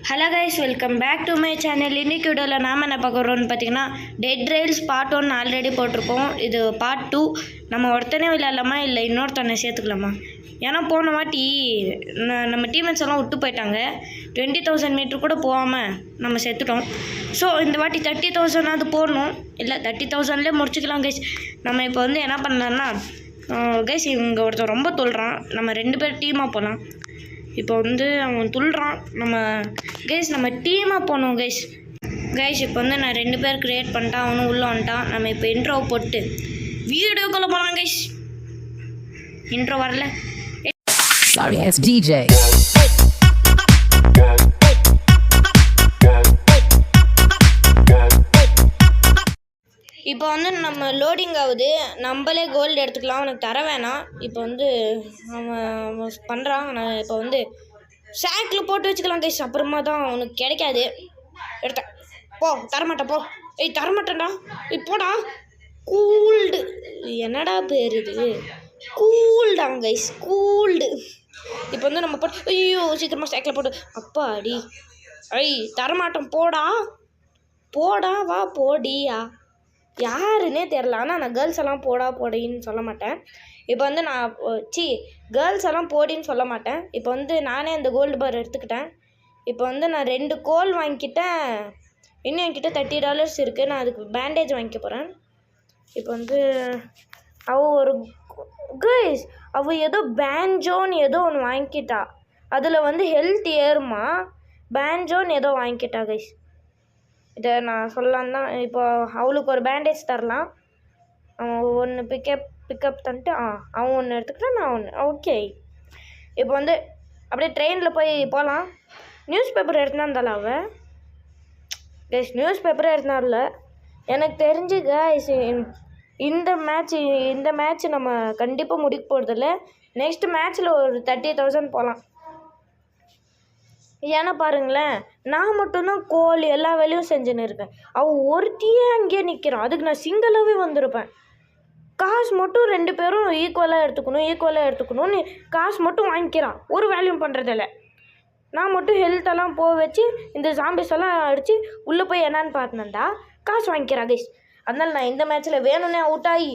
Hello guys, welcome back to my channel. இன்றைக்கி வீடியோவில் நாம் என்ன பார்க்குறோன்னு பார்த்தீங்கன்னா, டெட் ரெயில்ஸ் பார்ட் 1 ஆல்ரெடி போட்டிருக்கோம். இது பார்ட் 2. நம்ம ஒருத்தனே விளையாடலாமா இல்லை இன்னொருத்தனை சேர்த்துக்கலாமா? ஏன்னா போன வாட்டி நம்ம டீம்மேட்ஸ் எல்லாம் விட்டு போயிட்டாங்க. 20,000 மீட்டர் கூட போகாமல் நம்ம செத்துட்டோம். ஸோ இந்த வாட்டி 30,000 போடணும். இல்லை 30,000லேயே முடிச்சுக்கலாம் கைஸ். நம்ம இப்போ வந்து என்ன பண்ணலான்னா கைஸ், இங்கே ஒருத்தர் ரொம்ப தொல்றான். நம்ம 2 பேர் டீமாக போகலாம். இப்போ வந்து அவன் துள்ளுறான். நம்ம டீமாக போனோம் கைஸ். இப்போ வந்து நான் 2 பேர் க்ரியேட் பண்ணிட்டான். அவனும் உள்ளே வந்துட்டான். நம்ம இப்போ இன்ட்ரோ போட்டு வீடியோக்குள்ளே போகலாம் கைஸ். இன்ட்ரோ வரல. Sorry, it's DJ. இப்போ வந்து நம்ம லோடிங் ஆகுது. நம்மளே கோல்டு எடுத்துக்கலாம். அவனுக்கு தர வேணாம். இப்போ வந்து அவன் பண்ணுறான். நான் இப்போ வந்து சாக்கில் போட்டு வச்சுக்கலாம் கைஸ். அப்புறமா தான் அவனுக்கு கிடைக்காது. எடுத்தேன். போ, தரமாட்டேன். போ. தரமாட்டேன்டா. போடா. கூல்டு. என்னடா பேர் இது? கூல்டாங்க கைஸ், கூல்டு. இப்போ வந்து நம்ம போட்டு ஐயோ சீக்கிரமாக சாக்கில் போட்டு அப்பா அடி. தரமாட்டேன். போடா வா போடியா. யாருன்னே தெரில. ஆனால் நான் கேர்ள்ஸ் எல்லாம் போடின்னு சொல்ல மாட்டேன். இப்போ வந்து நான் கேர்ள்ஸ் எல்லாம் போடின்னு சொல்ல மாட்டேன். இப்போ வந்து நானே அந்த கோல்டு பார் எடுத்துக்கிட்டேன். இப்போ வந்து நான் 2 கோல் வாங்கிக்கிட்டேன். இன்னும் என்கிட்ட $30 இருக்குது. நான் அதுக்கு பேண்டேஜ் வாங்கிக்க போகிறேன். இப்போ வந்து அவள் ஏதோ பேன்ஜோன்னு ஏதோ ஒன்று வாங்கிக்கிட்டா. அதில் வந்து ஹெல்த் ஏறுமா. பேன்ஜோன்னு ஏதோ வாங்கிக்கிட்டா கைஸ். இதை நான் சொல்லலாம் தான். இப்போ அவளுக்கு ஒரு பேண்டேஜ் தரலாம். அவன் ஒன்று பிக்கப் பண்ணிட்டு அவன் ஒன்று எடுத்துக்கிட்டான், நான் ஒன்று. ஓகே, இப்போ வந்து அப்படியே ட்ரெயினில் போய் போகலாம். நியூஸ் பேப்பர் எடுத்துனா இருந்தாலும் அவள் கைஸ் நியூஸ் பேப்பரே எடுத்துனார்ல. எனக்கு தெரிஞ்சு கைஸ் இந்த மேட்ச் நம்ம கண்டிப்பாக முடிக்க போகிறதில்ல. நெக்ஸ்ட் மேட்ச்சில் ஒரு 30,000 போகலாம். ஏன்னா பாருங்களேன், நான் மட்டும்தான் கோல் எல்லா வேலையும் செஞ்சுன்னு இருக்கேன். அவள் ஒருத்தியே அங்கேயே நிற்கிறான். அதுக்கு நான் சிங்கிளாகவே வந்திருப்பேன். காசு மட்டும் 2 பேரும் ஈக்குவலாக எடுத்துக்கணும்னு காசு மட்டும் வாங்கிக்கிறான். ஒரு வேலையும் பண்ணுறதில்ல. நான் மட்டும் ஹெல்த்தெல்லாம் போக வச்சு இந்த ஜாம்பிஸ் எல்லாம் அடித்து உள்ளே போய் என்னான்னு பார்த்தேன்டா காசு வாங்கிக்கிறா கைஸ். அதனால் நான் இந்த மேட்ச்சில் வேணும்னே அவுட் ஆகி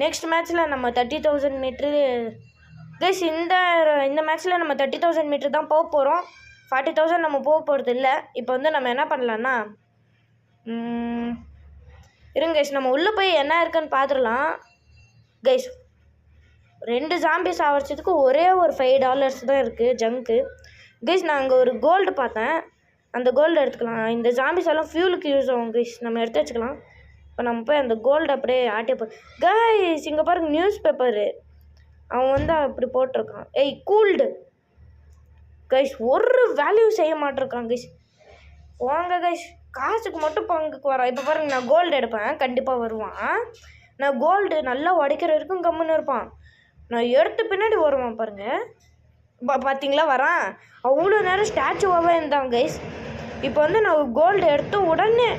நெக்ஸ்ட் மேட்ச்சில் நம்ம 30,000 மீட்ரு கைஸ். இந்த மேட்ச்சில் நம்ம 30,000 மீட்டர் தான் போக போகிறோம். 40,000 நம்ம போக போகிறது இல்லை. இப்போ வந்து நம்ம என்ன பண்ணலான்னா இருங்க கைஸ், நம்ம உள்ளே போய் என்ன இருக்குன்னு பார்த்துடலாம் கைஸ். 2 ஜாம்பிஸ் ஆவறதுக்கு ஒரே ஒரு $5 தான் இருக்குது ஜங்க்கு கைஸ். நான் அங்கே ஒரு கோல்டு பார்த்தேன். அந்த கோல்டு எடுத்துக்கலாம். இந்த ஜாம்பிஸ் எல்லாம் ஃபியூலுக்கு யூஸ் ஆகும் கைஸ். நம்ம எடுத்து வச்சுக்கலாம். இப்போ நம்ம போய் அந்த கோல்டு அப்படியே ஆட்டே கைஸ். இங்கே பாருங்க நியூஸ் பேப்பரு. அவன் வந்து அப்படி போட்டிருக்கான். Cooled guys. ஒரு வேல்யூ செய்ய மாட்டிருக்கான் கைஸ். வாங்க கைஸ், காசுக்கு மட்டும் பங்குக்கு வரான். இப்போ பாருங்க, நான் கோல்டு எடுப்பேன், கண்டிப்பாக வருவான். நான் கோல்டு நல்லா உடைக்கிற வரைக்கும் கம்முன்னு இருப்பான். நான் எடுத்து பின்னாடி வருவான் பாருங்க. பார்த்தீங்களா வரான். அவ்வளோ நேரம் ஸ்டாச்சுவாகவே இருந்தான் கைஸ். இப்போ வந்து நான் கோல்டு எடுத்த உடனே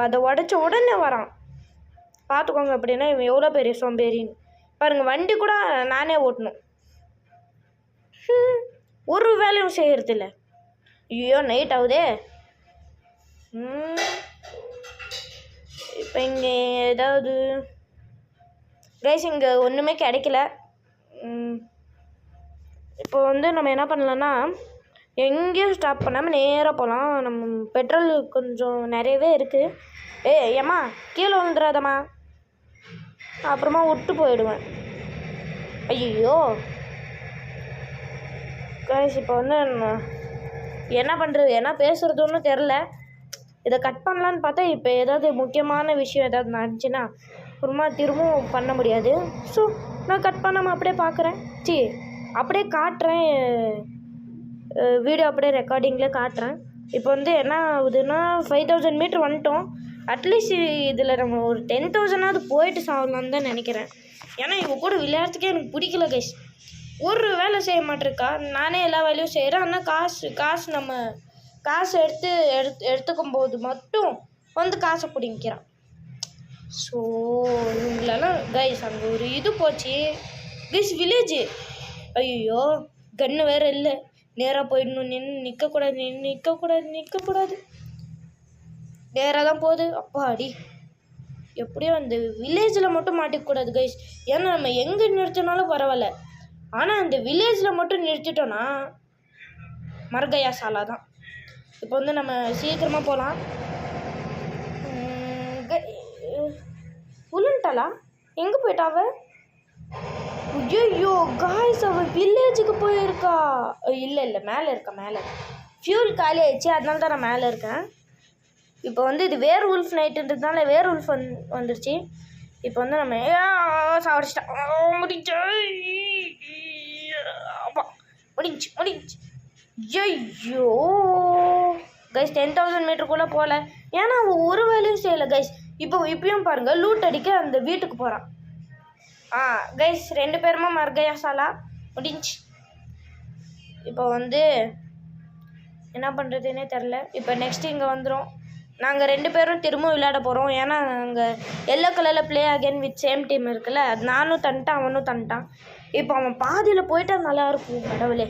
அதை உடைச்ச உடனே வரான். பார்த்துக்கோங்க. அப்படின்னா இவன் எவ்வளோ பெரிய சோம்பேறின்னு பாருங்க. வண்டி கூட நானே ஓட்டணும். ஒரு வேலையும் செய்யறதில்ல. ஐயோ நைட் ஆகுதே. இப்போ இங்கே ஏதாவது கைஸ் இங்கே ஒன்றுமே கிடைக்கல. இப்போ வந்து நம்ம என்ன பண்ணலான்னா எங்கேயும் ஸ்டாப் பண்ணாமல் நேராக போகலாம். நம்ம பெட்ரோல் கொஞ்சம் நிறையவே இருக்குது. ஏம்மா கீழே விழுந்துடாதம்மா, அப்புறமா விட்டு போயிடுவேன். ஐயோ கைஸ், இப்போ வந்து என்ன பண்ணுறது, என்ன பேசுகிறதுன்னு தெரில. இதை கட் பண்ணலான்னு பார்த்தா இப்போ ஏதாவது முக்கியமான விஷயம் ஏதாவது நடந்துச்சுன்னா அப்புறமா திரும்பவும் பண்ண முடியாது. ஸோ நான் கட் பண்ணாமல் அப்படியே பார்க்குறேன். அப்படியே காட்டுறேன். வீடியோ அப்படியே ரெக்கார்டிங்கில் காட்டுறேன். இப்போ வந்து என்ன ஆகுதுன்னா 5,000 மீட்டர் வந்துட்டோம். அட்லீஸ்ட் இதில் நம்ம ஒரு 10,000 போயிட்டு சாகலான்னு தான் நினைக்கிறேன். ஏன்னா இவங்க கூட விளையாடுறதுக்கே எனக்கு பிடிக்கல கைஸ். ஒரு வேலை செய்ய மாட்டிருக்கா. நானே எல்லா வேலையும் செய்கிறேன். ஆனால் காசு நம்ம எடுத்துக்கும் போது மட்டும் வந்து காசை பிடிக்கிறான். ஸோ இவங்களெல்லாம் கைஸ் அங்கே ஒரு போச்சு கைஸ். வில்லேஜு ஐயோ கன்று வேறு இல்லை. நேராக போயிடணும். நிற்கக்கூடாது. நேராக தான் போகுது. அப்பா அடி, எப்படியோ அந்த வில்லேஜில் மட்டும் மாட்டிக்கக்கூடாது கைஸ். ஏன்னா நம்ம எங்கே நிறுத்தினாலும் பரவாயில்ல, ஆனால் அந்த வில்லேஜில் மட்டும் நிறுத்திட்டோன்னா மர்கயா சாலா தான். இப்போ வந்து நம்ம சீக்கிரமாக போகலாம். உளுன்ட்டாளா? எங்கே போயிட்டாவ? ஐயோ காய்ஸ், அவள் வில்லேஜுக்கு போயிருக்கா. இல்லை மேலே இருக்கா. ஃபியூல் காலி ஆயிடுச்சு, அதனால தான் நான் மேலே இருக்கேன். இப்போ வந்து இது வேர் உல்ஃப் நைட்டுன்றதுனால வேர் உல்ஃப் வந்துருச்சு. இப்போ வந்து நம்ம சாவடிச்சிட்டோம். முடிஞ்சு. ஐயோ கைஸ், 10,000 மீட்டருக்குள்ளே போகல. ஏன்னா அவள் ஒரு வேலையும் செய்யலை கைஸ். இப்பயும் பாருங்கள், லூட் அடிக்க அந்த வீட்டுக்கு போகிறான். கைஸ் 2 பேருமா மர்கயா சாலா முடிஞ்சு. இப்போ வந்து என்ன பண்ணுறதுன்னே தெரில. இப்போ நெக்ஸ்ட்டு இங்கே வந்துடும். நாங்கள் 2 பேரும் திரும்ப விளையாட போகிறோம். ஏன்னா நாங்கள் எல்லோ கலரில் play again with same team இருக்குல்ல, அது நானும் தந்துட்டான், அவனும் தந்துட்டான். இப்போ அவன் பாதியில் போயிட்டா நல்லாயிருக்கும். கடவுளே,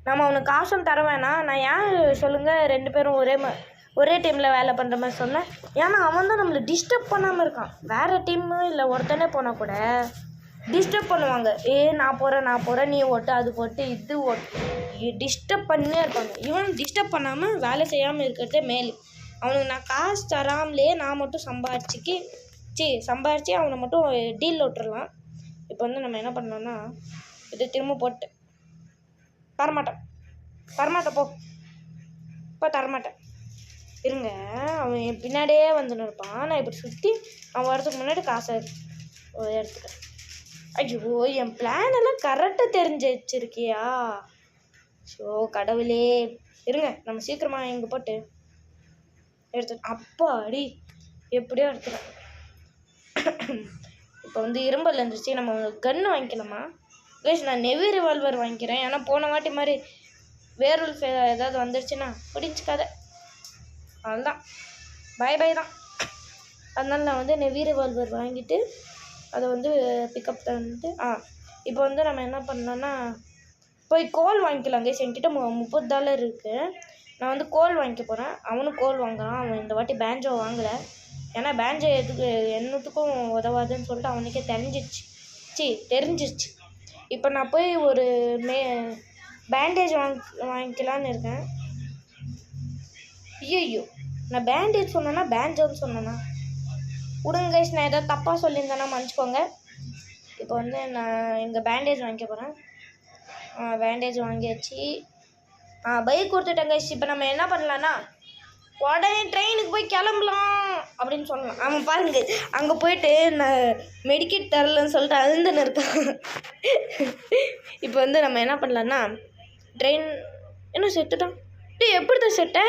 நம்ம அவனுக்கு காசும் தர வேணாம். நான் ஏன் சொல்லுங்கள் 2 பேரும் ஒரே டீமில் வேலை பண்ணுற மாதிரி சொன்னேன். ஏன்னா அவன் தான் நம்மளை டிஸ்டர்ப் பண்ணாமல் இருக்கான். வேறு டீமு இல்லை ஒருத்தனே போனால் கூட டிஸ்டர்ப் பண்ணுவாங்க. நான் போகிறேன் நீ ஓட்டு, அது போட்டு இது ஓட்டு, டிஸ்டர்ப் பண்ணியே இருப்பாங்க. இவன் டிஸ்டர்ப் பண்ணாமல் வேலை செய்யாமல் இருக்கிறதே மேல். அவனுக்கு நான் காசு தராமலே நான் மட்டும் சம்பாரித்து அவனை மட்டும் டீல் விட்டுறலாம். இப்போ வந்து நம்ம என்ன பண்ணோன்னா, இது திரும்ப போட்டு தரமாட்டேன் இப்போ தரமாட்டேன். இருங்க, அவன் என் பின்னாடியே வந்துன்னு இருப்பான். நான் இப்படி சுற்றி அவன் வரதுக்கு முன்னாடி காசை எடுத்துக்கிறேன். ஐயோ, என் பிளான் எல்லாம் கரெக்டாக தெரிஞ்சு வச்சிருக்கியா? ஸோ கடவுளே, இருங்க நம்ம சீக்கிரமாக இங்கே போட்டு அப்பா அடி, எப்படியோ எடுத்துக்கிறேன். இப்போ வந்து இரும்பல் இருந்துச்சு. நம்ம கன்று வாங்கிக்கணுமா கைஸ்? நான் நெவி ரிவால்வர் வாங்கிக்கிறேன். ஏன்னா போன வாட்டி மாதிரி வேரூல் ஏதாவது வந்துருச்சுன்னா முடிஞ்சுக்காத, அதுதான் பை தான். அதனால நான் வந்து நெவி ரிவால்வர் வாங்கிட்டு அதை வந்து பிக்கப் பண்ணிட்டு இப்போ வந்து நம்ம என்ன பண்ணோன்னா போய் கோல் வாங்கிக்கலாம் கைஸ். என்கிட்ட $30 இருக்குது. நான் வந்து கோல் வாங்கிக்க போகிறேன். அவனும் கோல் வாங்குறான். அவன் இந்த வாட்டி பேஞ்சோ வாங்கலை. ஏன்னா பேஞ்சோ என்னத்துக்கும் உதவாதுன்னு சொல்லிட்டு அவனுக்கே தெரிஞ்சிருச்சு. இப்போ நான் போய் ஒரு பேண்டேஜ் வாங்கிக்கலான்னு இருக்கேன். ஐயோ, நான் பேண்டேஜ் சொன்னேன்னா பேஞ்சோன்னு சொன்னேன்னா விடுங்க கைஸ். நான் ஏதாவது தப்பாக சொல்லியிருந்தேன்னா மன்னிச்சிக்கோங்க. இப்போ வந்து நான் இங்கே பேண்டேஜ் வாங்கிக்க போகிறேன். பேண்டேஜ் வாங்கியாச்சு. பைக் கொடுத்துட்டேன் கைஸ். இப்போ நம்ம என்ன பண்ணலான்னா உடனே ட்ரெயினுக்கு போய் கிளம்பலாம் அப்படின்னு சொல்லலாம். அவன் பாருங்க, அங்கே போயிட்டு நான் மெடிக்கேட் தரலன்னு சொல்லிட்டு அழுந்துன்னு இருக்கான். இப்போ வந்து நம்ம என்ன பண்ணலான்னா ட்ரெயின் என்ன செத்துட்டான். எப்படி தான் செட்ட?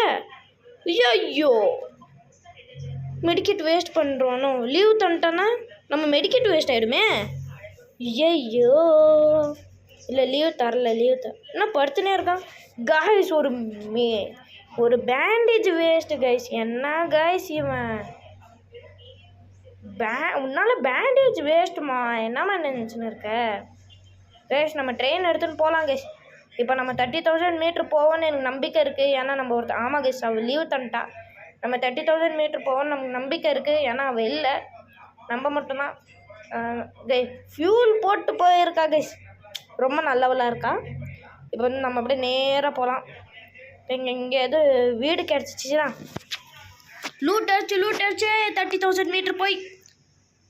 ஐயோ, மெடிக்கெட் வேஸ்ட் பண்ணுறோனோ. லீவ் தந்துட்டானா நம்ம மெடிக்கெட் வேஸ்ட் ஆகிடுமே. ஐயோ, இல்லை லீவ் தரல. என்ன படுத்துனே இருக்கான் காய்ஸ். ஒரு பேண்டேஜ் வேஸ்ட்டு கைஸ். என்ன கைஸ் இவன் உன்னால பேண்டேஜ் வேஸ்ட்டுமா? என்னம்மா நினச்சின்னு இருக்க கைஸ்? நம்ம ட்ரெயின் எடுத்துன்னு போகலாம் கைஸ். இப்போ நம்ம 30,000 மீட்ரு போவோன்னு எனக்கு நம்பிக்கை இருக்குது. ஏன்னா நம்ம ஆமாம் கைஸ், அவள் லீவ் தந்துட்டா. நம்ம 30,000 மீட்ரு போவோன்னு நமக்கு நம்பிக்கை இருக்குது. ஏன்னா அவள் இல்லை, நம்ம மட்டும்தான். கைஸ் ஃபியூல் போட்டு போயிருக்கா கைஸ், ரொம்ப நல்லவளாக இருக்கா. இப்போ வந்து நம்ம அப்படியே நேராக போகலாம். எங்கேயாவது வீடு கிடச்சிச்சின்னா லூட் அடிச்சு 30,000 மீட்ரு போய்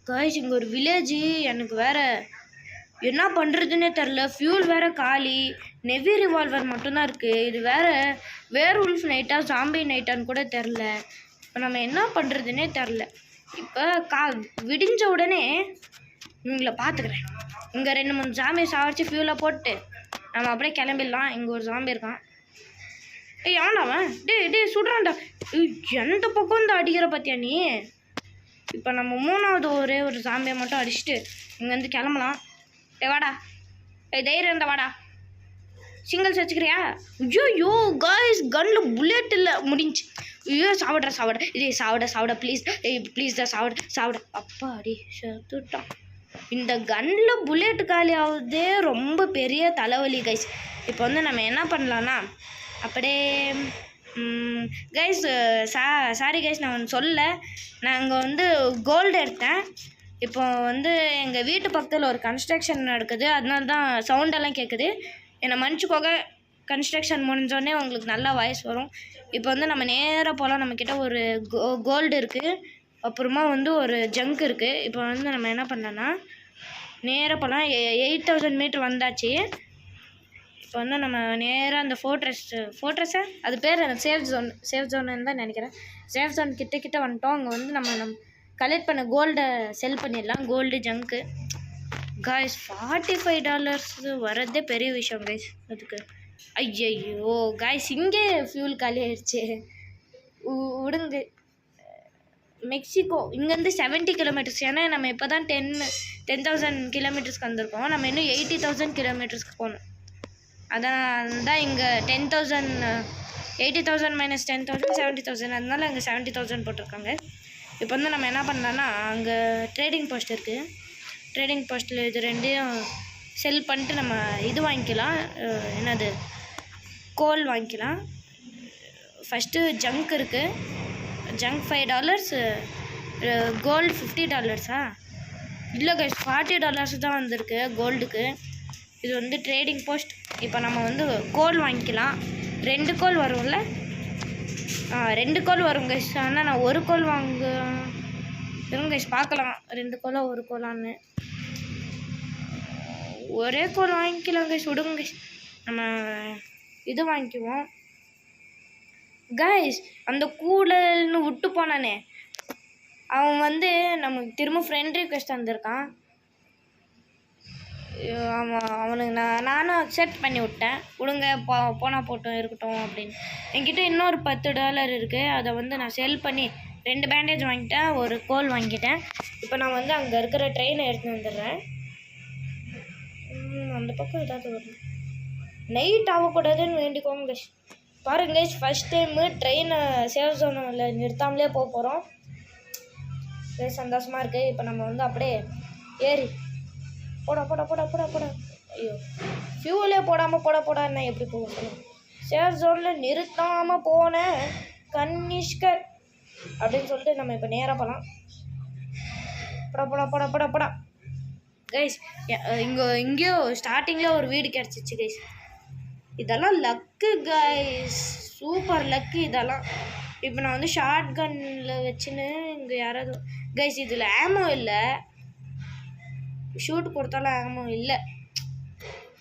கைஸ். இங்கே ஒரு வில்லேஜு. எனக்கு வேறு என்ன பண்ணுறதுன்னே தெரில. ஃபியூல் வேறு காலி. நெவி ரிவால்வர் மட்டும்தான் இருக்குது. இது வேர் உல்ஃப் நைட்டா ஜாம்பி நைட்டான்னு கூட தெரில. இப்போ நம்ம என்ன பண்ணுறதுன்னே தெரில. இப்போ விடிஞ்ச உடனே உங்களை பார்த்துக்கிறேன். இங்கே 2-3 ஜாம்பியை சாவடிச்சு ஃபியூலை போட்டு நம்ம அப்படியே கிளம்பிடலாம். இங்கே ஒரு ஜாம்பி இருக்கான். அவன் டே சுடுறான்டா. எந்த பக்கம் இந்த அடிக்கிற பார்த்தியா நீ? இப்போ நம்ம 3வது ஒரே ஒரு ஜாம்பியை மட்டும் அடிச்சுட்டு இங்கேருந்து கிளம்பலாம். வாடா, தைரியம் இருந்தா வாடா. சிங்கிள்ஸ் வச்சுக்கிறியா? ஐயோ காய்ஸ், கன்னில் புல்லட் இல்லை. முடிஞ்சு. ஐயோ சாவடா ப்ளீஸ் தான் சாவட. அப்பா அடி செத்துட்டான். இந்த கன்னில் புல்லட் காலி ஆகுதே ரொம்ப பெரிய தலைவலி கைஸ். இப்போ வந்து நம்ம என்ன பண்ணலான்னா அப்படியே கைஸ் சாரி கைஸ், நான் ஒன்று சொல்ல, நாங்கள் வந்து கோல்டு எடுத்தேன். இப்போ வந்து எங்கள் வீட்டு பக்கத்தில் ஒரு கன்ஸ்ட்ரக்ஷன் நடக்குது, அதனால தான் சவுண்டெல்லாம் கேட்குது. என்னை மன்னிச்சுக்கோங்க. கன்ஸ்ட்ரக்ஷன் முடிஞ்சோடனே உங்களுக்கு நல்லா வாய்ஸ் வரும். இப்போ வந்து நம்ம நேராக போகலாம். நம்மக்கிட்ட ஒரு கோல்டு இருக்குது, அப்புறமா வந்து ஒரு ஜங்க் இருக்குது. இப்போ வந்து நம்ம என்ன பண்ணலான்னா நேராக போகலாம். 8000 மீட்டர் வந்தாச்சு. இப்போ வந்து நம்ம நேராக அந்த ஃபோர்ட்ரஸை அது பேர் சேஃப் ஜோன்னு தான் நினைக்கிறேன். சேஃப் ஜோன் கிட்ட வந்துட்டோம். அங்கே வந்து நம்ம கலெக்ட் பண்ண கோல்டை செல் பண்ணிடலாம். கோல்டு ஜங்க்கு கைஸ் $45 வரதே பெரிய விஷயம் கைஸ். அதுக்கு ஐயோ கைஸ், இங்கே ஃபியூல் காலி ஆயிடுச்சு. விடுங்க. மெக்சிகோ இங்கேருந்து 70 கிலோமீட்டர்ஸ். ஏன்னா நம்ம இப்போ தான் 10,000 கிலோமீட்டர்ஸ்க்கு வந்திருக்கோம். நம்ம இன்னும் 80,000 கிலோமீட்டர்ஸ்க்கு போகணும். அதான் இங்கே 10,000 80,000 - 10,000 70,000. அதனால அங்கே 70,000 போட்டிருக்காங்க. இப்போ வந்து நம்ம என்ன பண்ணலான்னா அங்கே ட்ரேடிங் போஸ்ட் இருக்குது. ட்ரேடிங் போஸ்ட்டில் இது ரெண்டையும் செல் பண்ணிட்டு நம்ம இது வாங்கிக்கலாம். என்னது கோல் வாங்கிக்கலாம். ஃபஸ்ட்டு ஜங்க் இருக்குது. Junk $5, gold $50. இல்லை கைஸ், $40 தான் வந்திருக்கு கோல்டுக்கு. இது வந்து ட்ரேடிங் போஸ்ட். இப்போ நம்ம வந்து கோல் வாங்கிக்கலாம். 2 கோல் வரும்ல? 2 கோல் வரும் கைஸ். ஆனால் நான் ஒரு கோல் இருங்க கைஸ், பார்க்கலாம் 2 கோலா 1 கோலான்னு. ஒரே கோல் வாங்கிக்கலாம் கைஸ். விடுங்க கைஸ், நம்ம இது வாங்கிக்குவோம் கைஸ். அந்த கூடல்னு விட்டு போனானே அவன் வந்து நமக்கு திரும்ப ஃப்ரெண்ட் ரிக்வெஸ்ட் வந்திருக்கான். அவனுக்கு நானும் அக்செப்ட் பண்ணி விட்டேன். விடுங்க போனால் போட்டோம் இருக்கட்டும் அப்படின்னு. என்கிட்ட இன்னொரு $10 இருக்குது. அதை வந்து நான் செல் பண்ணி 2 பேண்டேஜ் வாங்கிட்டேன், ஒரு கோல் வாங்கிட்டேன். இப்போ நான் வந்து அங்கே இருக்கிற ட்ரெயினை எடுத்துன்னு வந்துடுறேன். அந்த பக்கம் ஏதாவது வரும். நைட் ஆகக்கூடாதுன்னு வேண்டிக்கோங்க கைஸ். பாருங்க கைஸ், ஃபஸ்ட் டைமு ட்ரெயினை சேவ் ஜோனில் நிறுத்தாமலே போக போகிறோம். சந்தோஷமாக இருக்குது. இப்போ நம்ம வந்து அப்படியே ஏறி போட ஐயோ, ஃபியூலே போடாமல் என்ன எப்படி போக சொல்லுங்கள். சேவ் ஜோனில் நிறுத்தாமல் போனேன் கன்னிஷ்கர் அப்படின்னு சொல்லிட்டு நம்ம இப்போ நேராக போகலாம். போடா கைஸ். இங்கேயோ ஸ்டார்டிங்கில் ஒரு வீடு கிடச்சிச்சு கைஸ். இதெல்லாம் லக்கு கைஸ், சூப்பர் லக்கு இதெல்லாம். இப்போ நான் வந்து ஷார்ட் கன்னில் வச்சுன்னு இங்கே யாராவது கைஸ், இதில் ஆமோ இல்லை, ஷூட் கொடுத்தாலும் ஆமோ இல்லை.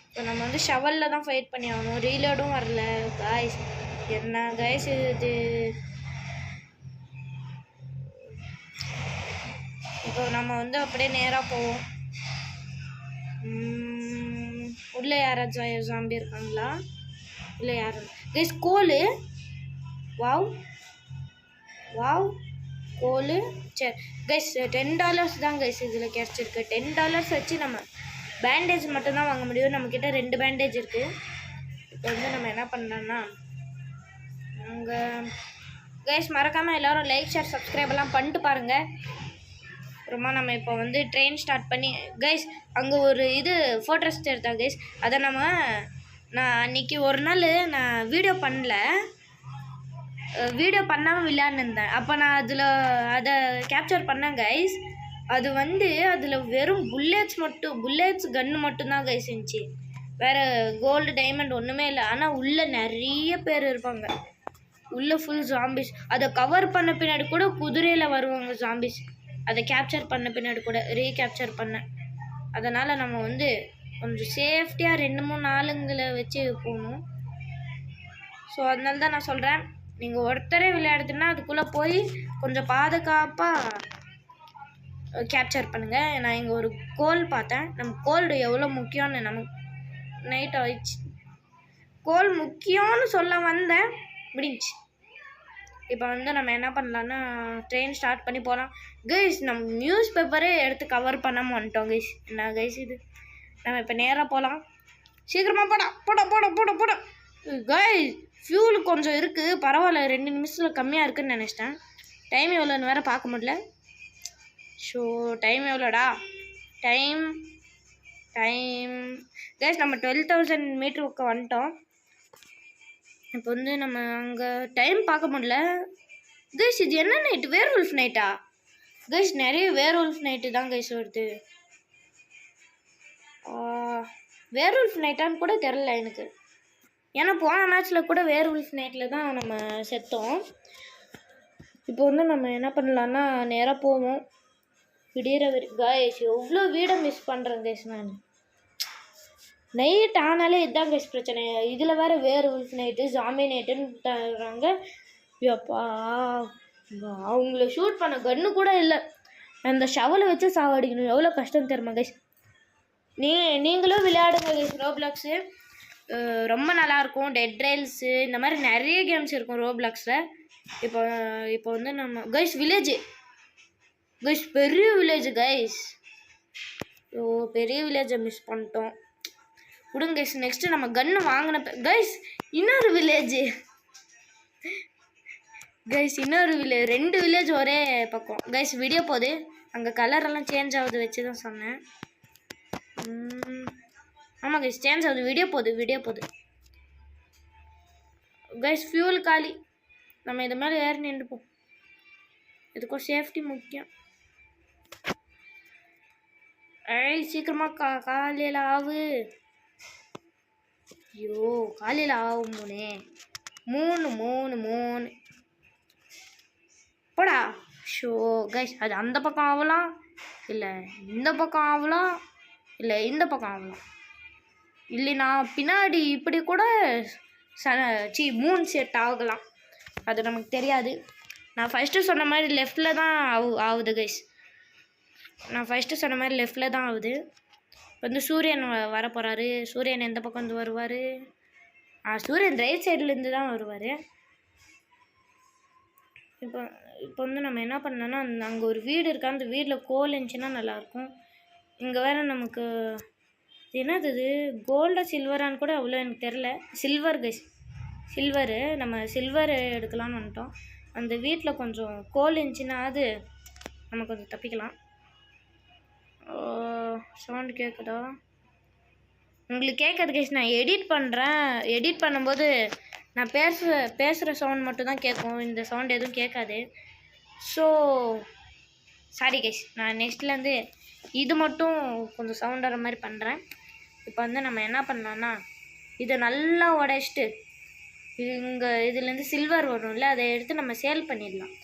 இப்போ நம்ம வந்து ஷவலில் தான் ஃபைட் பண்ணி ஆகணும். ரீலோடும் வரல கைஸ். என்ன கைஸ் இது? இப்போ நம்ம வந்து அப்படியே நேராக போவோம். உள்ளே யாராச்சும் ஜாம்பி இருக்காங்களா? இல்லை யாரும் கைஸ். கோலு வாவ் கோலு. சரி கைஸ், $10 தான் கைஸ் இதில் கிடச்சிருக்கு. $10 வச்சு நம்ம பேண்டேஜ் மட்டும்தான் வாங்க முடியும். நம்மக்கிட்ட 2 பேண்டேஜ் இருக்குது. இப்போ வந்து நம்ம என்ன பண்ணலான்னா அங்கே கைஸ் மறக்காமல் எல்லோரும் லைக் ஷேர் சப்ஸ்கிரைப் எல்லாம் பண்ணிட்டு பாருங்கள். அப்புறமா நம்ம இப்போ வந்து ட்ரெயின் ஸ்டார்ட் பண்ணி கைஸ் அங்கே ஒரு இது ஃபோட்டோஸ் எடுத்தேன் கைஸ். அதை நான் அன்றைக்கி ஒரு நாள் நான் வீடியோ பண்ணாமல் விளையாண்டுருந்தேன். அப்போ நான் அதை கேப்சர் பண்ணேன் கைஸ். அது வந்து அதில் வெறும் புல்லெட்ஸ் கன்று மட்டும்தான் கைஸ் இருந்துச்சு. வேறு கோல்டு டைமண்ட் ஒன்றுமே இல்லை. ஆனால் உள்ளே நிறைய பேர் இருப்பாங்க. உள்ளே ஃபுல் ஜாம்பிஸ். அதை கவர் பண்ண பின்னாடி கூட குதிரையில் வருவாங்க ஜாம்பிஸ். அதை கேப்சர் பண்ண பின்னாடி கூட ரீகேப்சர் பண்ணேன். அதனால் நம்ம வந்து கொஞ்சம் சேஃப்டியாக 2-3 ஆளுங்களை வச்சு போகணும். ஸோ அதனால தான் நான் சொல்கிறேன், நீங்கள் ஒருத்தரே விளையாடுதுன்னா அதுக்குள்ளே போய் கொஞ்சம் பாதுகாப்பாக கேப்சர் பண்ணுங்கள். நான் இங்கே ஒரு கோல் பார்த்தேன். நம்ம கோல்டு எவ்வளோ முக்கியம்னு நமக்கு நைட் ஆயிடுச்சு. கோல் முக்கியம்னு சொல்ல வந்தேன், முடிஞ்சு. இப்போ வந்து நம்ம என்ன பண்ணலான்னா ட்ரெயின் ஸ்டார்ட் பண்ணி போகலாம் கைஸ். நம்ம நியூஸ் பேப்பரே எடுத்து கவர் பண்ணாமல் வந்துட்டோம் கைஸ். என்ன கைஸ் இது? நம்ம இப்போ நேராக போகலாம். சீக்கிரமாக போட கைஸ். ஃபியூல் கொஞ்சம் இருக்குது, பரவாயில்ல. 2 நிமிஷத்தில் கம்மியாக இருக்குதுன்னு நினச்சிட்டேன். டைம் எவ்வளோன்னு வேறு பார்க்க முடியல. ஸோ டைம் எவ்வளோடா? டைம் கைஸ் நம்ம 12,000 மீட்டருக்கு வந்துட்டோம். இப்போ வந்து நம்ம அங்கே டைம் பார்க்க முடியல கைஸ். இது என்ன நைட்டு? வேர்வொல்ஃப் நைட்டா கைஸ்? நிறைய வேர்வொல்ஃப் நைட்டு தான் கைஸ் வருது. வேர்வொல்ஃப் நைட்டான்னு கூட தெரில எனக்கு. ஏன்னா போன மேட்ச்சில் கூட வேர்வொல்ஃப் நைட்டில் தான் நம்ம செத்தோம். இப்போ வந்து நம்ம என்ன பண்ணலான்னா நேராக போவோம். விடிகிற கைஸ் எவ்வளோ வீடை மிஸ் பண்ணுறேன் கைஸ். நான் நைட் ஆனாலே இதுதான் கைஸ் பிரச்சனை. இதில் வேறு வேர்வொல்ஃப் நைட்டு ஜாம்பி நைட்டுன்னு தர்றாங்க. எப்பா அவங்கள ஷூட் பண்ண கன்று கூட இல்லை. அந்த ஷவலை வச்சு சாவடிக்கணும். எவ்வளோ கஷ்டம் தெரியுமா கைஸ்? நீங்களும் விளையாடுங்க கைஸ் ரோப்ளாக்ஸு. ரொம்ப நல்லாயிருக்கும். டெட் ரெயில்ஸு இந்த மாதிரி நிறைய கேம்ஸ் இருக்கும் ரோப்ளாக்ஸில். இப்போ வந்து நம்ம கைஸ் வில்லேஜு கைஸ், பெரிய வில்லேஜ் கைஸ். பெரிய வில்லேஜை மிஸ் பண்ணிட்டோம். விடுங்க கைஸ். நெக்ஸ்ட்டு நம்ம கன்று வாங்கின கைஸ் இன்னொரு வில்லேஜு கைஸ், இன்னொரு வில்லேஜ். 2 வில்லேஜ் ஒரே பக்கம் கைஸ். வீடியோ போகுது. அங்கே கலரெல்லாம் சேஞ்ச் ஆகுது வச்சு தான் சொன்னேன். ஆமாம் கைஸ் சேஞ்ச் ஆகுது. வீடியோ போகுது கைஸ். ஃபியூல் காலி. நம்ம இது மேலே ஏறி நின்றுப்போம். இதுக்கும் சேஃப்டி முக்கியம். சீக்கிரமாக காலையில் ஆகு. ஐயோ காலையில் ஆகும். 3 போடா. ஷோ கைஸ், அது அந்த பக்கம் ஆகலாம், இல்லை இந்த பக்கம் ஆகலாம், இல்லை இந்த பக்கம் ஆகலாம், இல்லைனா பின்னாடி இப்படி கூட மூன் செட் ஆகலாம். அது நமக்கு தெரியாது. நான் ஃபஸ்ட்டு சொன்ன மாதிரி லெஃப்டில் தான் ஆகுது கைஸ். ஆகுது. இப்போ வந்து சூரியன் வர போகிறாரு. சூரியன் எந்த பக்கம் வந்து வருவார்? சூரியன் ரைட் சைட்லேருந்து தான் வருவார். இப்போ வந்து நம்ம என்ன பண்ணோன்னா அங்கே ஒரு வீடு இருக்கா. அந்த வீட்டில் கோல் இருந்துச்சுன்னா நல்லாயிருக்கும். இங்கே வேறு நமக்கு என்னது இது கோல்டா சில்வரான்னு கூட அவ்வளோ எனக்கு தெரில. Silver guys, silver. நம்ம சில்வர் எடுக்கலான்னு வந்துட்டோம். அந்த வீட்டில் கொஞ்சம் கோல் இருந்துச்சுன்னா அது நம்ம கொஞ்சம் தப்பிக்கலாம். சவுண்டு கேட்குதா உங்களுக்கு? கேட்காது கைஸ். நான் எடிட் பண்ணுறேன். எடிட் பண்ணும்போது நான் பேசுகிற சவுண்ட் மட்டும் தான் கேட்கும். இந்த சவுண்ட் எதுவும் கேட்காது. So sorry guys. நான் நெக்ஸ்ட்லேருந்து இது மட்டும் கொஞ்சம் சவுண்ட் வர மாதிரி பண்ணுறேன். இப்போ வந்து நம்ம என்ன பண்ணலான்னா இதை நல்லா உடைச்சிட்டு இதுலேருந்து சில்வர் வரும்ல, அதை எடுத்து நம்ம சேல் பண்ணிடலாம்.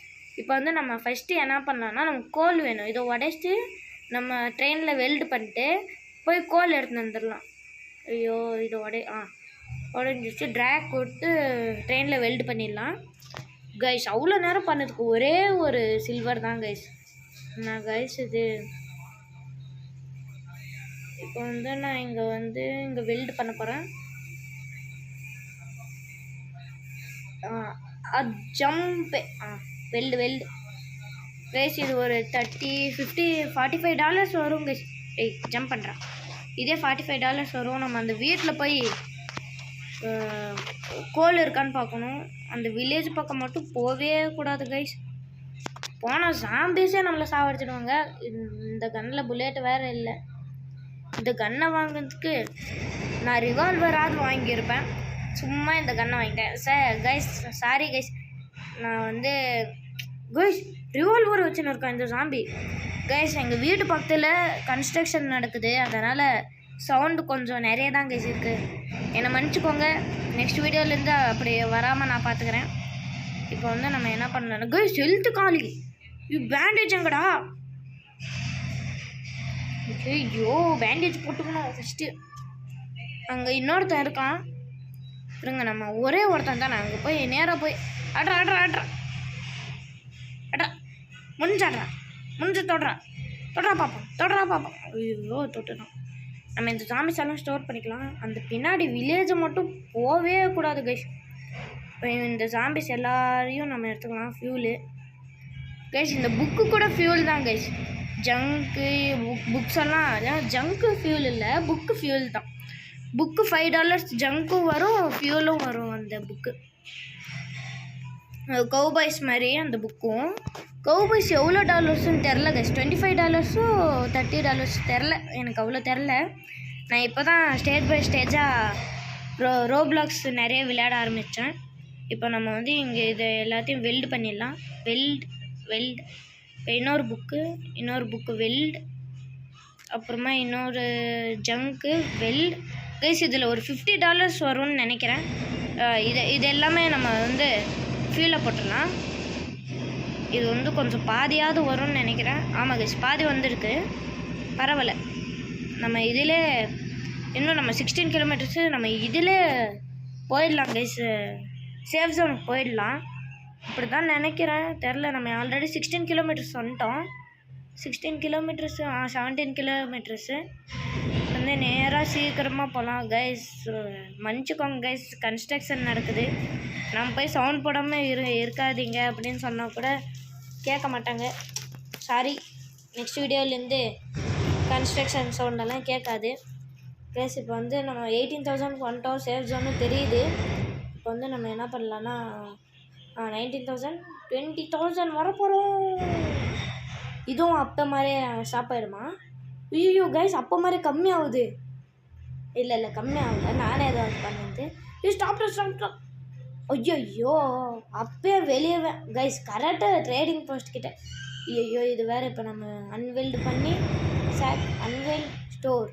இப்போ வந்து நம்ம ஃபஸ்ட்டு என்ன பண்ணலான்னா நமக்கு கோல் வேணும். இதை உடைச்சிட்டு நம்ம ட்ரெயினில் வெல்டு பண்ணிட்டு போய் கோல் எடுத்துன்னு வந்துடலாம். ஐயோ இது உடஞ்சிச்சு. ட்ராக் கொடுத்து ட்ரெயினில் வெல்டு பண்ணிடலாம் கைஸ். அவ்வளோ நேரம் பண்ணதுக்கு ஒரே ஒரு சில்வர் தான் கைஸ். நான் கைஸ் இது இப்போ வந்து நான் இங்கே வெல்டு பண்ண போகிறேன். Jump weld guys. இது ஒரு $30, $50, $45 வரும் கைஸ். ஜம்ப் பண்ணுறேன். இதே $45 வரும். நம்ம அந்த வீட்டில் போய் கோல் இருக்கான்னு பார்க்கணும். அந்த வில்லேஜ் பக்கம் மட்டும் போவே கூடாது கைஸ். போனால் ஜாம்பிஸே நம்மளை சாவடிச்சிடுவாங்க. இந்த கன்னில் புல்லெட் வேறு இல்லை. இந்த கன்னை வாங்குறதுக்கு நான் ரிவால்வராவது வாங்கியிருப்பேன். சும்மா இந்த கன்னை வாங்கிட்டேன் கைஸ். Sorry guys. நான் வந்து கைஸ் ரிவால்வர் வச்சுன்னு இருக்கேன் இந்த ஜாம்பி கைஸ். எங்கள் வீட்டு பக்கத்தில் கன்ஸ்ட்ரக்ஷன் நடக்குது. அதனால் சவுண்டு கொஞ்சம் நிறைய தான் கைஸ் இருக்குது. என்னை மன்னிச்சுக்கோங்க. நெக்ஸ்ட் வீடியோலேருந்து அப்படி வராமல் நான் பார்த்துக்கிறேன். இப்போ வந்து நம்ம என்ன பண்ணலாம் கைஸ்? ஹெல்த்து காலி. பேண்டேஜ் எங்கடா? ஐயோ பேண்டேஜ் போட்டுக்கணும் ஃபஸ்ட்டு. அங்கே இன்னொருத்தன் இருக்கான். இருங்க நம்ம ஒரே ஒருத்தன் தான். நான் அங்கே போய் நேராக போய் அட்ரா முடிஞ்சு தொடுறா பார்ப்போம். ஐயோ தொட்டுதான். நம்ம இந்த ஜாம்பிஸ் எல்லாம் ஸ்டோர் பண்ணிக்கலாம். அந்த பின்னாடி வில்லேஜை மட்டும் போவே கூடாது கைஸ். இப்போ இந்த ஜாம்பிஸ் எல்லாரையும் நம்ம எடுத்துக்கலாம். Fuel guys. இந்த புக்கு கூட ஃபியூல் தான் கைஸ். ஜங்கு புக்ஸ் எல்லாம் ஜங்கு ஃபியூல் இல்லை, புக்கு ஃபியூல் தான். புக்கு $5, ஜங்க்கும் வரும் ஃபியூலும் வரும் அந்த புக்கு. கவுபாய்ஸ் மாதிரி அந்த புக்கும். கவுபாய்ஸ் எவ்வளோ டாலர்ஸ்ன்னு தெரில கைஸ். $25 $30 தெரில, எனக்கு அவ்வளோ தெரில. நான் இப்போ தான் ஸ்டேஜ் பை ஸ்டேஜாக ரோப்ளாக்ஸ் நிறைய விளையாட ஆரம்பித்தேன். இப்போ நம்ம வந்து இங்கே இதை எல்லாத்தையும் வெல்டு பண்ணிடலாம். வெல்டு இப்போ இன்னொரு புக்கு வெல்டு, அப்புறமா இன்னொரு ஜங்க்கு வெல்டு. கைஸ் இதில் ஒரு $50 வரும்னு நினைக்கிறேன். இது எல்லாமே நம்ம வந்து ஃபியூலில் போட்டுடலாம். இது வந்து கொஞ்சம் பாதியாவது வரும்னு நினைக்கிறேன். ஆமாம் கைஸ், பாதி வந்திருக்கு, பரவாயில்ல. நம்ம இதில் இன்னும் நம்ம 16 கிலோமீட்டர்ஸு நம்ம இதில் போயிடலாம் கைஸ், சேஃப் ஜோனுக்கு போயிடலாம். அப்படி தான் நினைக்கிறேன், தெரில. நம்ம ஆல்ரெடி 16 கிலோமீட்டர்ஸ் வந்துட்டோம். 16 கிலோமீட்டர்ஸு 17 கிலோமீட்டர்ஸு வந்து நேராக சீக்கிரமாக போகலாம் கைஸ். மன்னிச்சுக்கோங்க கைஸ், கன்ஸ்ட்ரக்ஷன் நடக்குது. நம்ம போய் சவுண்ட் போடாமல் இருக்காதீங்க அப்படின்னு சொன்னால் கூட கேட்க மாட்டாங்க. சாரி, நெக்ஸ்ட் வீடியோலேருந்து கன்ஸ்ட்ரக்ஷன் சவுண்டெல்லாம் கேட்காது கைஸ். இப்போ வந்து நம்ம 18,000 வந்துட்டோம், சேஃப் ஜோன்னு தெரியுது. இப்போ வந்து நம்ம என்ன பண்ணலான்னா 19,000 20,000 வரப்போகிறோம். இதுவும் அப்போ மாதிரியே ஸ்டாப் ஆகிடுமா? ஐயோ கைஸ், அப்போ மாதிரி கம்மியாகுது. இல்லை கம்மியாகல, நானே ஏதாவது பண்ணிட்டு ஸ்டாப். ஐயோ அப்பயே வெளியே கைஸ், கரெக்டாக ட்ரேடிங் போஸ்ட் கிட்ட. ஐயோ இது வேறு. இப்போ நம்ம அன்வெல்டு பண்ணி அன்வெல்ட் ஸ்டோர்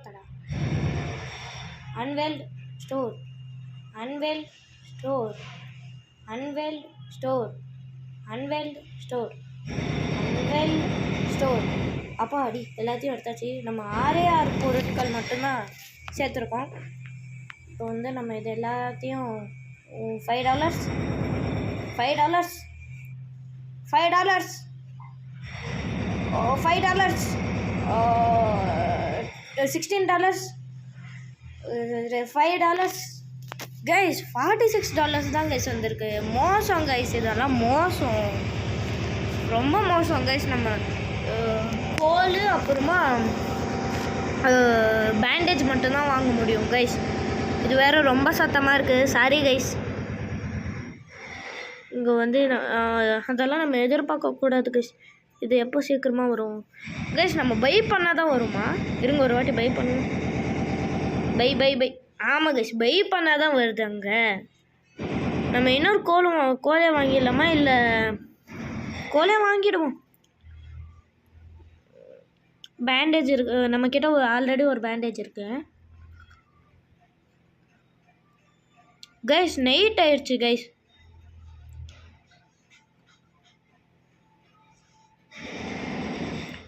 தடா. அன்வெல்ட் ஸ்டோர். அப்போ அடி எல்லாத்தையும் எடுத்தாச்சு. நம்ம 6 பொருட்கள் மட்டும்தான் சேர்த்துருக்கோம். இப்போ வந்து நம்ம இது எல்லாத்தையும் $5 $5 $16 $5 கைஸ். $46 தான் கைஸ் வந்திருக்கு. மோசம் கைஸ், இதெல்லாம் மோசம், ரொம்ப மோசம் கைஸ். நம்ம கோல் அப்புறமா பேண்டேஜ் மட்டும்தான் வாங்க முடியும் கைஸ். இது வேறு ரொம்ப சத்தமாக இருக்குது, சாரி கைஸ். இங்கே வந்து அதெல்லாம் நம்ம எதிர்பார்க்கக்கூடாது கைஸ். இது எப்போ சீக்கிரமாக வரும் கைஸ்? நம்ம பை பண்ணால் தான் வருமா? இருங்க ஒரு வாட்டி பை பண்ணு. பை. ஆமாம் கைஸ், பை பண்ணால் தான் வருது. அங்கே நம்ம இன்னொரு கோலே வாங்கிடலாமா? இல்லை கோலே வாங்கிடுவோம். பேண்டேஜ் இருக்கு நம்மக்கிட்ட, ஆல்ரெடி ஒரு பேண்டேஜ் இருக்கு கைஸ். நைட் ஆயிடுச்சு கைஸ்.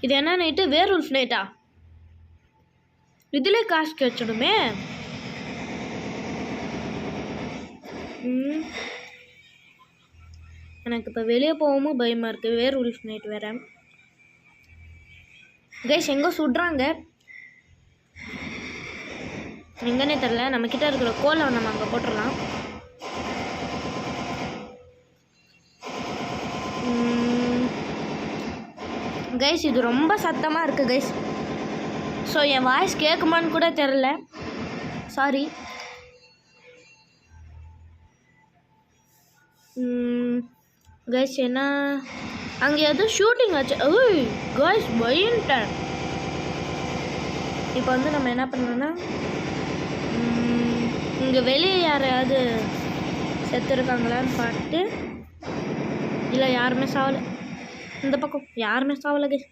இது என்ன நைட்டு? வேர்வுல்ஃப் நைட்டா? இதிலே காசு கிடைச்சிடுமே. எனக்கு இப்போ வெளியே போகவும் பயமாக இருக்குது. வேர்வுல்ஃப் நைட் வேறு கைஸ். எங்கே சுடுறாங்க எங்கன்னே தெரில. நம்மக்கிட்ட இருக்கிற கோலை நம்ம அங்கே போட்டுடலாம். கைஸ் இது ரொம்ப சத்தமாக இருக்குது கைஸ். ஸோ என் வாய்ஸ் கேட்குமான்னு கூட தெரில, சாரி. கைஸ் என்ன அங்கே எதுவும் ஷூட்டிங் ஆச்சு. ஓய் கைஸ் பயன்ட்டேன். இப்போ வந்து நம்ம என்ன பண்ணோன்னா இங்கே வெளியே யாரையாவது செத்துருக்காங்களான்னு பார்த்துட்டு, இல்லை யாருமே சாவலை. இந்த பக்கம் யாருமே சாவலை கைஸ்.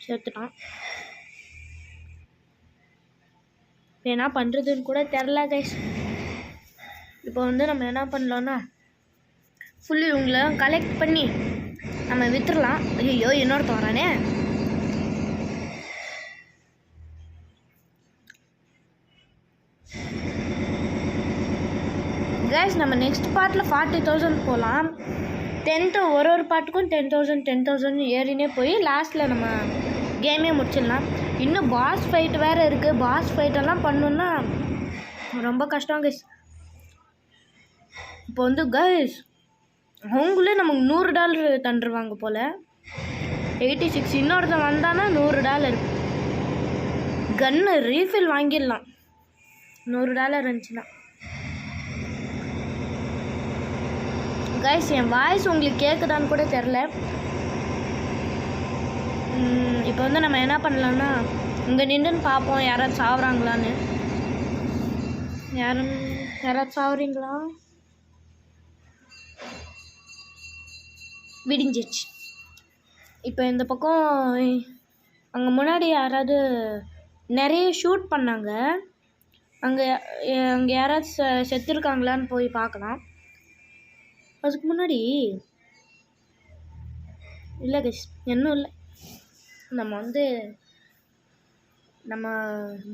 செத்துட்டான். என்ன பண்ணுறதுன்னு கூட தெரில கைஸ். இப்போ வந்து நம்ம என்ன பண்ணலான்னா ஃபுல்லு இவங்கள கலெக்ட் பண்ணி நம்ம விற்றுலாம். ஐயோ இன்னொருத்த வரானே. கைஸ் நம்ம நெக்ஸ்ட் பார்ட்டில் 40,000 போகலாம். 10th ஒரு பார்ட்டுக்கும் 10,000 ஏறினே போய் லாஸ்ட்டில் நம்ம கேமே முடிச்சிடலாம். இன்னும் பாஸ் ஃபைட் வேறு இருக்குது. பாஸ் ஃபைட்டெல்லாம் பண்ணணுன்னா ரொம்ப கஷ்டம் கைஸ். இப்போ வந்து கைஸ் அவங்களே நமக்கு $100 தந்துருவாங்க போல். 86 இன்னொருத்தன் வந்தானா $100. கன்னு ரீஃபில் வாங்கிடலாம். $100 இருந்துச்சுன்னா. கைஸ் என் வாய்ஸ் உங்களுக்கு கேட்குதான்னு கூட தெரில. இப்போ வந்து நம்ம என்ன பண்ணலான்னா இங்கே நின்றுன்னு பார்ப்போம் யாராவது சாவுறாங்களான்னு. யாராவது சாவுறீங்களா? விடிஞ்சிருச்சு. இப்போ இந்த பக்கம் அங்கே முன்னாடி யாராவது நிறைய ஷூட் பண்ணாங்க. அங்கே யாராவது செத்துருக்காங்களான்னு போய் பார்க்கலாம். அதுக்கு முன்னாடி இல்லை கைஸ், இன்னும் இல்லை. நம்ம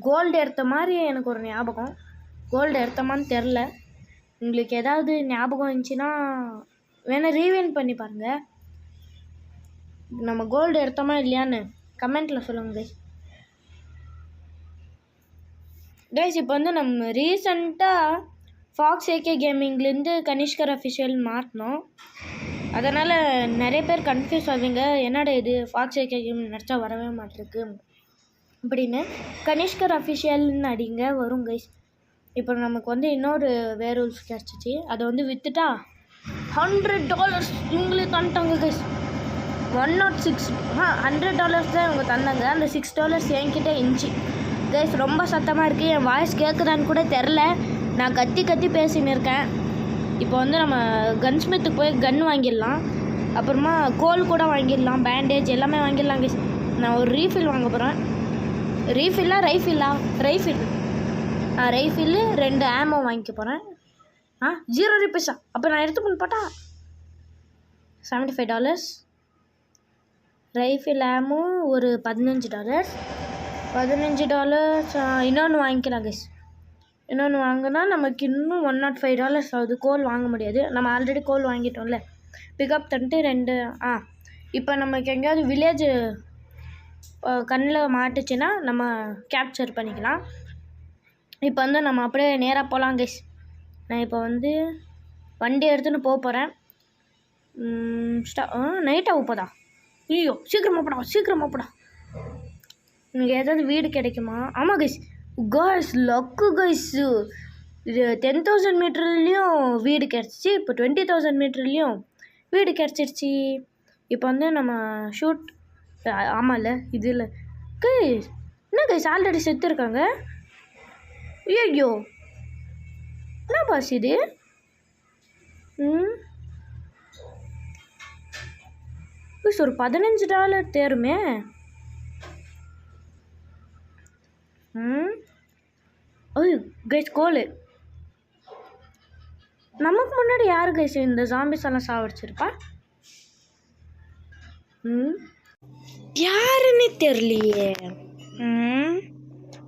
கோல்டு எடுத்த மாதிரி எனக்கு ஒரு ஞாபகம். கோல்டு எடுத்தோமான்னு தெரில. உங்களுக்கு ஏதாவது ஞாபகம் இருந்துச்சுன்னா வேணால் ரீவைண்ட் பண்ணி பாருங்கள். நம்ம கோல்டு எடுத்தோமா இல்லையான்னு கமெண்ட்டில் சொல்லுங்கள் கைஸ். கைஸ் இப்போ வந்து நம்ம ரீசெண்டாக ஃபாக்ஸ் ஏகே கேமிங்லேருந்து கனிஷ்கர் அஃபிஷியல் மாற்றினோம். அதனால் நிறைய பேர் கன்ஃபியூஸ் ஆவீங்க, என்னடா இது ஃபாக்ஸ் ஏகே கேம் நினச்சா வரவே மாட்டிருக்கு அப்படின்னு. கனிஷ்கர் அஃபிஷியல்னு அடிங்க வரும் கைஸ். இப்போ நமக்கு வந்து இன்னொரு வேர்வொல்ஃப் கிடச்சிச்சு. அதை வந்து விற்றுட்டா $100 இவங்களே தந்துட்டாங்க கைஸ். $106 தான் இவங்க தந்தாங்க. அந்த $6 என்கிட்ட இருந்துச்சு கைஸ். ரொம்ப சத்தமாக இருக்குது, என் வாய்ஸ் கேட்குதான்னு கூட தெரில. நான் கத்தி பேசின்னு இருக்கேன். இப்போ வந்து நம்ம கன்ஸ்மித்துக்கு போய் கன் வாங்கிடலாம். அப்புறமா கோல் கூட வாங்கிடலாம், பேண்டேஜ் எல்லாமே வாங்கிடலாம் கைஸ். நான் ஒரு ரீஃபில் வாங்க போகிறேன். ரைஃபில்லு 2 ஆமோ வாங்கிக்க போகிறேன். $0 அப்போ நான் எடுத்து பண்ண போட்டா $75. ரைஃபில் ஆமோ ஒரு $15. இன்னொன்று வாங்கிக்கலாம் கைஸ். இன்னொன்று வாங்கினா நமக்கு இன்னும் $105 ஆகுது. கோல் வாங்க முடியாது, நம்ம ஆல்ரெடி கோல் வாங்கிட்டோம்ல. பிக்கப் பண்ணிட்டு 2 இப்போ நமக்கு எங்கேயாவது வில்லேஜ் கண்ணில் மாட்டுச்சுன்னா நம்ம கேப்சர் பண்ணிக்கலாம். இப்போ வந்து நம்ம அப்படியே நேராக போகலாம் கைஸ். நான் இப்போ வந்து வண்டி எடுத்துன்னு போகிறேன். நைட்டாக போதா? ஐயோ சீக்கிரமாக போடா. இங்கே ஏதாவது வீடு கிடைக்குமா? ஆமாம் கைஸ் லக்கு கைஸ். இது 10,000 மீட்டர்லேயும் வீடு கிடச்சிச்சு. இப்போ 20,000 மீட்டர்லேயும் வீடு கிடச்சிருச்சு. இப்போ வந்து நம்ம ஷூட் ஆமாம்ல இதில் கைஸ் என்ன கைஸ் ஆல்ரெடி செத்துருக்காங்க. ஐயோ என்ன பாஸ் இது? ஒரு $15 தேருமே. ஐயோ கைஸ் கோல். நமக்கு முன்னாடி யாரு கைஸ் இந்த ஜாம்பிஸ் எல்லாம் சாவடிச்சிருப்பா? யாருன்னு தெரியலையே.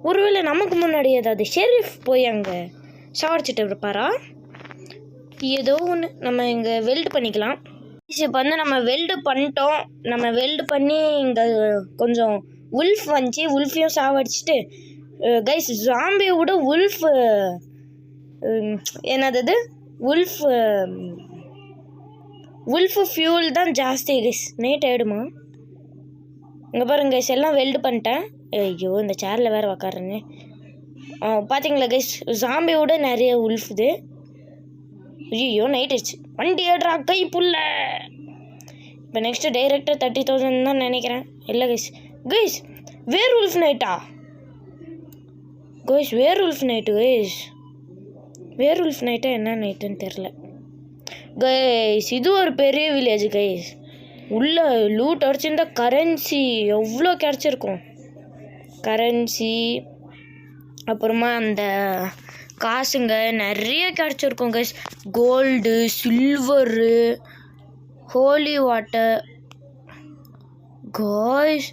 ஒருவேளை நமக்கு முன்னாடி ஏதாவது ஷெரீஃப் போய் அங்கே சாவடிச்சிட்டு இருப்பாரா? ஏதோ ஒன்று நம்ம இங்கே வெல்டு பண்ணிக்கலாம். இப்போ வந்து நம்ம வெல்டு பண்ணிட்டோம். நம்ம வெல்டு பண்ணி இங்கே கொஞ்சம் உல்ஃப் வந்துச்சு. உல்ஃபையும் சாவடிச்சிட்டு கைஸ் ஜாம்பியை விட உல்ஃப் என்னது உல்ஃப் ஃபியூல் தான் ஜாஸ்தி கைஸ். நைட் ஆகிடுமா? இங்கே பாருங்க கைஸ் எல்லாம் வெல்டு பண்ணிட்டேன். ஐயோ இந்த சேரில் வேறு உக்காருன்னு பார்த்தீங்களா கைஸ், ஜாம்பியை விட நிறைய உல்ஃபுது. ஐயோ நைட் ஆயிடுச்சு. வண்டி ஏடுறா கை புல்ல. இப்போ நெக்ஸ்ட்டு டைரெக்டாக 30,000 தான் நினைக்கிறேன். இல்லை கைஸ் வேர் உல்ஃப் நைட்டா கைஸ்? வேர் உல்ஃப் நைட்டா என்ன நைட்டுன்னு தெரில கைஸ். இது ஒரு பெரிய வில்லேஜ் கைஸ். உள்ள லூட் அடிச்சிருந்தா கரன்சி எவ்வளோ கிடச்சிருக்கும். கரன்சி அப்புறமா அந்த காசுங்க நிறைய கிடச்சிருக்கும் guys. Gold, silver, holy water. Guys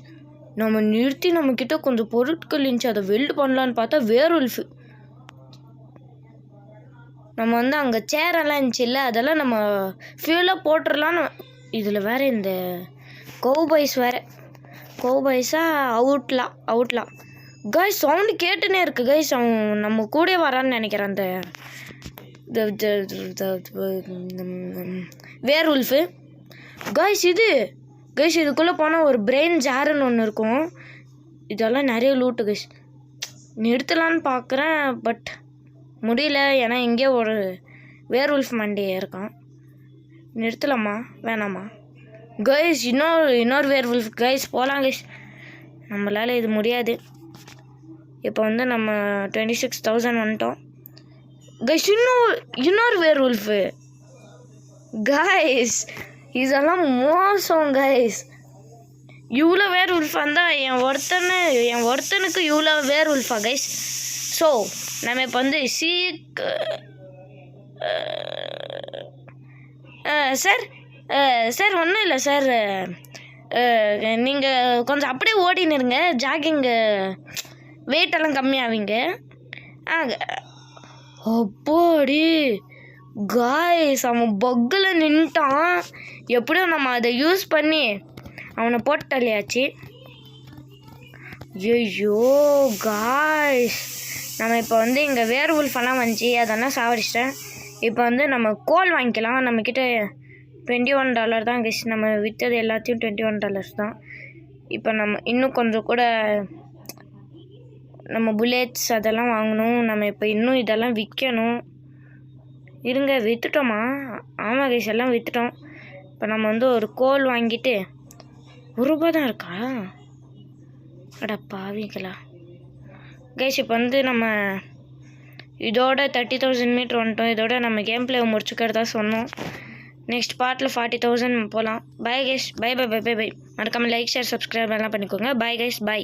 நம்ம நிறுத்தி நம்மக்கிட்ட கொஞ்சம் பொருட்கள் இருந்துச்சு, அதை வெல்டு பண்ணலான்னு பார்த்தா வேர்வொல்ஃபு. நம்ம வந்து அங்கே சேரெல்லாம் இருந்துச்சு இல்லை, அதெல்லாம் நம்ம ஃபியூலாக போட்டுடலான்னு. இதில் வேறு இந்த கௌபாய்ஸ் வேறு. கௌபாய்ஸாக அவுட்லா கைஸ் சவுண்டு கேட்டுனே இருக்குது கைஸ். அவன் நம்ம கூட வரான்னு நினைக்கிறேன் அந்த வேர்வொல்ஃபு. கைஸ் இதுக்குள்ளே போனால் ஒரு பிரெயின் ஜாருன்னு ஒன்று இருக்கும். இதெல்லாம் நிறைய லூட்டு கைஸ். நிறுத்தலான்னு பார்க்குறேன், பட் முடியல. ஏன்னா இங்கே ஒரு வேர்வுல்ஃப் மண்டி இருக்கான். நிறுத்தலாமா வேணாமா? கைஸ் இன்னொரு வேர்வுல்ஃப் கைஸ், போகலாம் கைஸ். நம்மளால் இது முடியாது. இப்போ வந்து நம்ம 26,000 வந்துட்டோம் கைஸ். இன்னொரு வேர்வுல்ஃபு கைஸ், இதெல்லாம் மோசம் கைஸ். இவ்வளோ வேர்வுல்ஃப் வந்தால் என் ஒருத்தனுக்கு இவ்வளோ வேர்வுல்ஃபா கைஸ்? ஸோ நம்ம இப்போ வந்து சார் ஒன்றும் இல்லை சார், நீங்கள் கொஞ்சம் அப்படியே ஓடின்னு இருங்க, ஜாகிங்கு வெயிட்டெல்லாம் கம்மியாவீங்க. அப்போடி காய்ஸ், அவன் பக்கில் நின்ட்டான். எப்படியோ நம்ம அதை யூஸ் பண்ணி அவனை போட்டு தள்ளியாச்சு. ஐயோ காய்ஸ், நம்ம இப்போ வந்து இங்கே வேர்வுல்ஃபெல்லாம் வந்துச்சு, அதெல்லாம் சாவடிச்சிட்டேன். இப்போ வந்து நம்ம கோல் வாங்கிக்கலாம். நம்மக்கிட்ட $21 தான் கைஸ். நம்ம விற்றது எல்லாத்தையும் $21 தான். இப்போ நம்ம இன்னும் கொஞ்சம் கூட நம்ம புல்லெட்ஸ் அதெல்லாம் வாங்கணும். நம்ம இப்போ இன்னும் இதெல்லாம் விற்கணும். இருங்க, விற்றுட்டோமா? ஆமாம் கைஸ், எல்லாம் விற்றுட்டோம். இப்போ நம்ம வந்து ஒரு கோல் வாங்கிட்டு ₹1 தான் இருக்கா? அட பாவிங்களா கைஸ். இப்போ வந்து நம்ம இதோட 30,000 மீட்டர் வந்துட்டோம். இதோட நம்ம கேம் பிளே முடிச்சுக்கிறதா சொன்னோம். நெக்ஸ்ட் பார்ட்டில் 40,000 போகலாம். Bye guys, bye. மறக்காமல் லைக் ஷேர் சப்ஸ்கிரைப் எல்லாம் பண்ணிக்கோங்க. Bye guys, by.